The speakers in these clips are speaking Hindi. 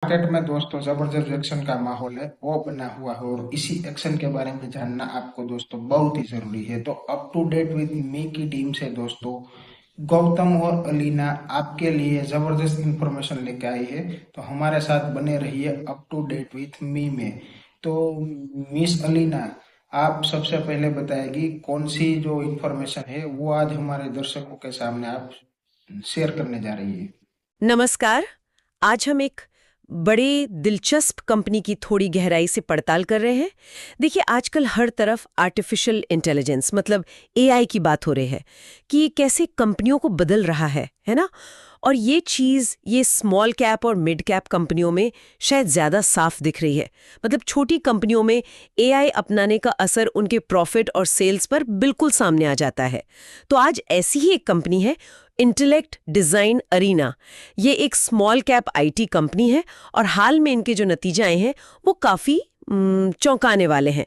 मार्केट में दोस्तों जबरदस्त एक्शन का माहौल है, वो बना हुआ है और इसी एक्शन के बारे में जानना आपको दोस्तों बहुत ही जरूरी है। तो up to date with me की टीम से दोस्तों गौतम और अलीना आपके लिए जबरदस्त इंफॉर्मेशन लेके आई है। तो हमारे साथ बने रहिए up to date with me में। तो मिस अलीना, आप सबसे पहले बताएगी कौन सी जो इंफॉर्मेशन है वो आज हमारे दर्शकों के सामने आप शेयर करने जा रही है। नमस्कार। आज हम एक बड़े दिलचस्प कंपनी की थोड़ी गहराई से पड़ताल कर रहे हैं। देखिए, आजकल हर तरफ आर्टिफिशियल इंटेलिजेंस मतलब एआई की बात हो रही है कि कैसे कंपनियों को बदल रहा है ना? और ये चीज़ ये स्मॉल कैप और मिड कैप कंपनियों में शायद ज़्यादा साफ दिख रही है। मतलब छोटी कंपनियों में एआई अपनाने का असर उनके प्रॉफिट और सेल्स पर बिल्कुल सामने आ जाता है। तो आज ऐसी ही एक कंपनी है, इंटेलेक्ट डिज़ाइन अरीना। ये एक स्मॉल कैप आईटी कंपनी है और हाल में इनके जो नतीजे आए हैं वो काफ़ी चौंकाने वाले हैं।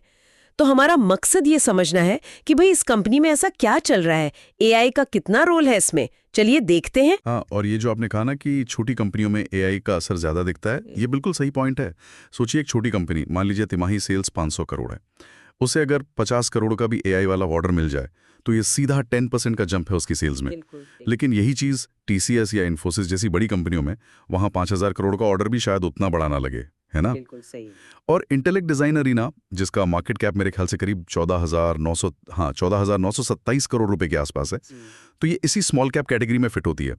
तो हमारा मकसद ये समझना है कि भाई इस कंपनी में ऐसा क्या चल रहा है, एआई का कितना रोल है इसमें। चलिए देखते हैं। हाँ, और ये जो आपने कहा ना कि छोटी कंपनियों में एआई का असर ज्यादा दिखता है, ये बिल्कुल सही पॉइंट है। सोचिए, एक छोटी कंपनी, मान लीजिए तिमाही सेल्स 500 करोड़ है, उसे अगर 50 करोड़ का भी एआई वाला ऑर्डर मिल जाए तो ये सीधा 10% का जंप है उसकी सेल्स में। लेकिन यही चीज टीसीएस या इन्फोसिस जैसी बड़ी कंपनियों में, वहां 5000 करोड़ का ऑर्डर भी शायद उतना बड़ा ना लगे, है ना? बिल्कुल सही। और इंटेलेक्ट डिजाइन अरीना, जिसका मार्केट कैप मेरे ख्याल से करीब 14,927 करोड़ रुपए के आसपास है, तो ये इसी स्मॉल कैप कैटेगरी में फिट होती है।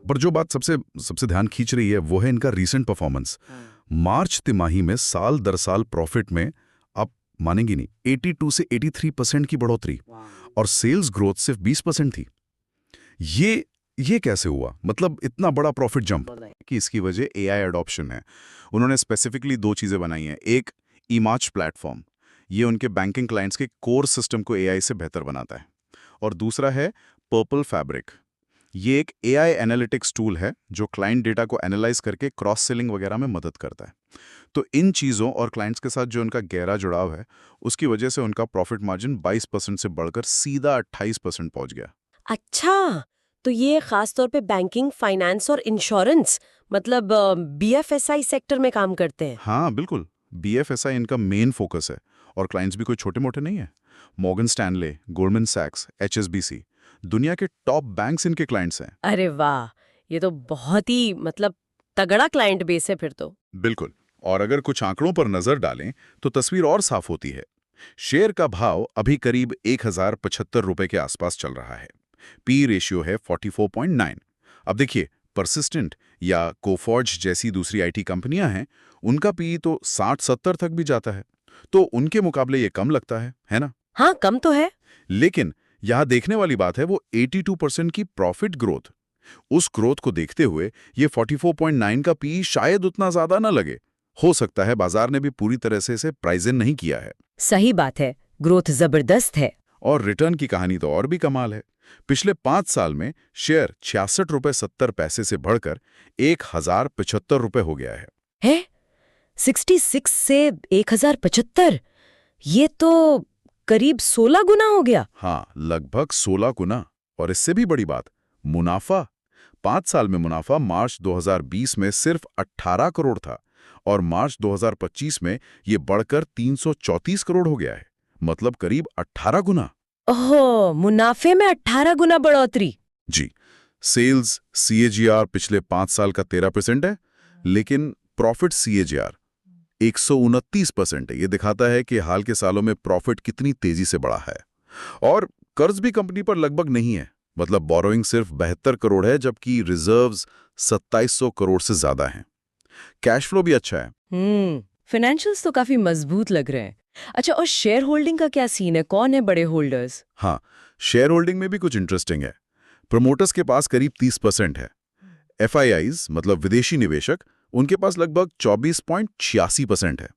पर जो बात सबसे सबसे ध्यान खींच रही है वो है इनका रीसेंट परफॉर्मेंस। मार्च तिमाही में साल दर साल प्रॉफिट में, आप मानेंगी नहीं, 82 से 83% की बढ़ोतरी, और सेल्स ग्रोथ सिर्फ 20% थी। ये कैसे हुआ? मतलब इतना बड़ा प्रॉफिट जंप? कि इसकी वजह एआई अडॉप्शन है। उन्होंने स्पेसिफिकली दो चीजें बनाई हैं। एक, ईमाच प्लेटफॉर्म, ये उनके बैंकिंग क्लाइंट्स के कोर सिस्टम को एआई से बेहतर बनाता है। और दूसरा है पर्पल फैब्रिक, ये एक एआई एनालिटिक्स टूल है जो क्लाइंट डेटा को एनालाइज करके क्रॉस सेलिंग वगैरह में मदद करता है। तो इन चीज़ों और क्लाइंट्स के साथ जो उनका गहरा जुड़ाव है, उसकी वजह से उनका प्रॉफिट मार्जिन 22% से बढ़कर सीधा 28% पहुंच गया। अच्छा, तो ये खास तौर पे बैंकिंग, फाइनेंस और इंश्योरेंस मतलब बीएफएसआई सेक्टर में काम करते हैं। हाँ बिल्कुल, बीएफएसआई इनका मेन फोकस है, और क्लाइंट्स भी कोई छोटे मोटे नहीं है। मॉर्गन स्टैनले, गोल्डमैन सैक्स, एचएसबीसी, दुनिया के टॉप बैंक्स इनके क्लाइंट्स हैं। अरे वाह, ये तो बहुत ही मतलब तगड़ा क्लाइंट बेस है फिर तो। बिल्कुल। और अगर कुछ आंकड़ों पर नजर डालें तो तस्वीर और साफ होती है। शेयर का भाव अभी करीब 1075 रुपए के आसपास चल रहा है। पी रेशियो है 44.9। अब देखिए, परसिस्टेंट या कोफॉर्ज जैसी दूसरी आईटी कंपनियां हैं, उनका पी तो 60-70 तक भी जाता है। तो उनके मुकाबले ये कम लगता है ना? हाँ, कम तो है। लेकिन यहां देखने वाली बात है वो 82% की प्रॉफिट ग्रोथ। उस ग्रोथ को देखते हुए ये 44.9 का पी शायद उतना ज्यादा ना लगे। हो सकता है बाजार ने भी पूरी तरह से इसे प्राइस इन नहीं किया है। सही बात है, ग्रोथ जबरदस्त है। और रिटर्न की कहानी तो और भी कमाल है। पिछले 5 साल में शेयर 66 रुपए 70 पैसे से बढ़कर 1075 रुपए हो गया है 66 से 1075, ये तो करीब 16 गुना हो गया। हाँ, लगभग 16 गुना। और इससे भी बड़ी बात, मुनाफा। 5 साल में मुनाफा मार्च 2020 में सिर्फ 18 करोड़ था, और मार्च 2025 में ये बढ़कर 334 करोड़ हो गया है। मतलब करीब 18 गुना। ओहो, मुनाफे में 18 गुना बढ़ोतरी। जी। सेल्स सीएजीआर पिछले 5 साल का 13% है, लेकिन प्रॉफिट सीएजीआर 129% है। ये दिखाता है कि हाल के सालों में प्रॉफिट कितनी तेजी से बढ़ा है। और कर्ज भी कंपनी पर लगभग नहीं है। मतलब बोरोइंग सिर्फ 72 करोड़ है, जबकि रिजर्व्स 2700 करोड़ से ज्यादा हैं। कैश फ्लो भी अच्छा है। फाइनेंशियल्स तो काफी मजबूत लग रहे हैं। अच्छा, और शेयर होल्डिंग का क्या सीन है? कौन है बड़े होल्डर्स? हाँ, शेयर होल्डिंग में भी कुछ इंटरेस्टिंग है। प्रमोटर्स के पास करीब 30% है। एफआईआईज मतलब विदेशी निवेशक, उनके पास लगभग 24.86% है।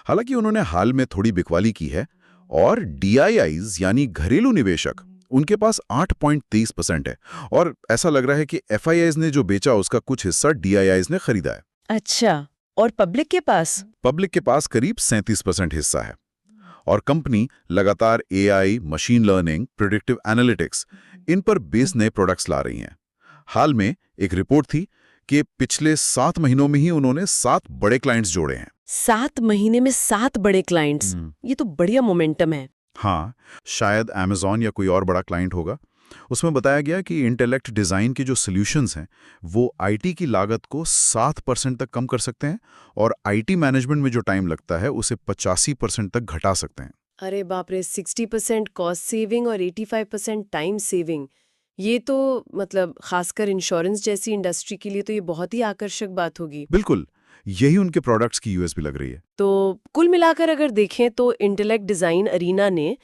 हालांकि उन्होंने हाल में थोड़ी बिकवाली की है। और डीआईआईज यानी घरेलू निवेशक, उनके पास 8.23% है। और ऐसा लग रहा है कि एफआईआईज ने जो बेचा उसका कुछ हिस्सा डीआईआईज ने खरीदा है। अच्छा, और पब्लिक के पास? पब्लिक के पास करीब 37% हिस्सा है। और कंपनी लगातार AI, machine learning, predictive analytics, इन पर बेस नए प्रोडक्ट्स ला रही हैं। हाल में एक रिपोर्ट थी कि पिछले 7 महीनों में ही उन्होंने 7 बड़े क्लाइंट्स जोड़े हैं। 7 महीने में 7 बड़े क्लाइंट्स, ये तो बढ़िया मोमेंटम है। हाँ, शायद अमेज़न या कोई और बड़ा क्लाइंट होगा। उसमें बताया गया कि इंटेलेक्ट डिज़ाइन के जो सॉल्यूशंस हैं वो आईटी की लागत को 7% तक कम कर सकते हैं और आईटी मैनेजमेंट में जो टाइम लगता है उसे 85% तक घटा सकते हैं। अरे बाप रे, 60% कॉस्ट सेविंग और 85% टाइम सेविंग, ये तो मतलब खासकर इंश्योरेंस जैसी इंडस्ट्री के लिए तो ये बहुत ही आकर्षक बात होगी। बिल्कुल, यही उनके प्रोडक्ट्स की यूएसपी लग रही है। तो कुल मिलाकर अगर देखें तो इंटेलेक्ट डिजाइन अरीना ने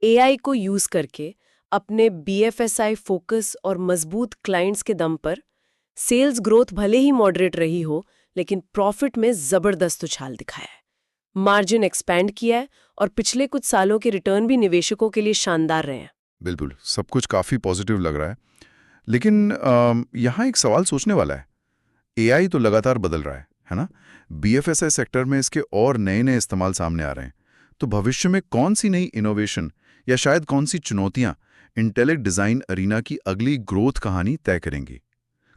एआई को यूज करके अपने बीएफएसआई फोकस और मजबूत क्लाइंट्स के दम पर सेल्स ग्रोथ भले ही मॉडरेट रही हो, लेकिन प्रॉफिट में जबरदस्त उछाल दिखाया है, मार्जिन एक्सपैंड किया है और पिछले कुछ सालों के रिटर्न भी निवेशकों के लिए शानदार रहे हैं। बिल्कुल, सब कुछ काफ़ी पॉजिटिव लग रहा है। लेकिन यहाँ एक सवाल सोचने वाला है। एआई तो लगातार बदल रहा है ना? बीएफएसआई सेक्टर में इसके और नए-नए इस्तेमाल सामने आ रहे हैं। तो भविष्य में कौन सी नई इनोवेशन या शायद कौन सी चुनौतियां इंटेलेक्ट डिजाइन अरीना की अगली ग्रोथ कहानी तय करेंगी?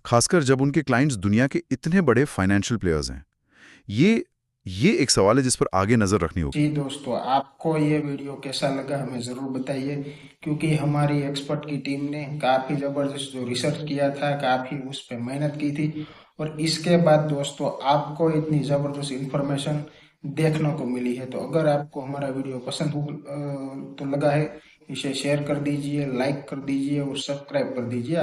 खासकर जब उनके क्लाइंट्स दुनिया के इतने बड़े फाइनेंशियल प्लेयर्स हैं। ये एक सवाल है जिस पर आगे नजर रखनी होगी। जी दोस्तों, आपको ये वीडियो कैसा लगा हमें ज़रूर बताइए, क्योंकि हमारी एक्सपर्ट की टीम ने काफ़ी ज़बरदस्त जो रिसर्च किया था, काफ़ी उस पर मेहनत की थी और इसके बाद दोस्तों आपको इतनी ज़बरदस्त इंफॉर्मेशन देखने को मिली है। तो अगर आपको हमारा वीडियो पसंद तो लगा है, इसे शेयर कर दीजिए, लाइक कर दीजिए और सब्सक्राइब कर दीजिए।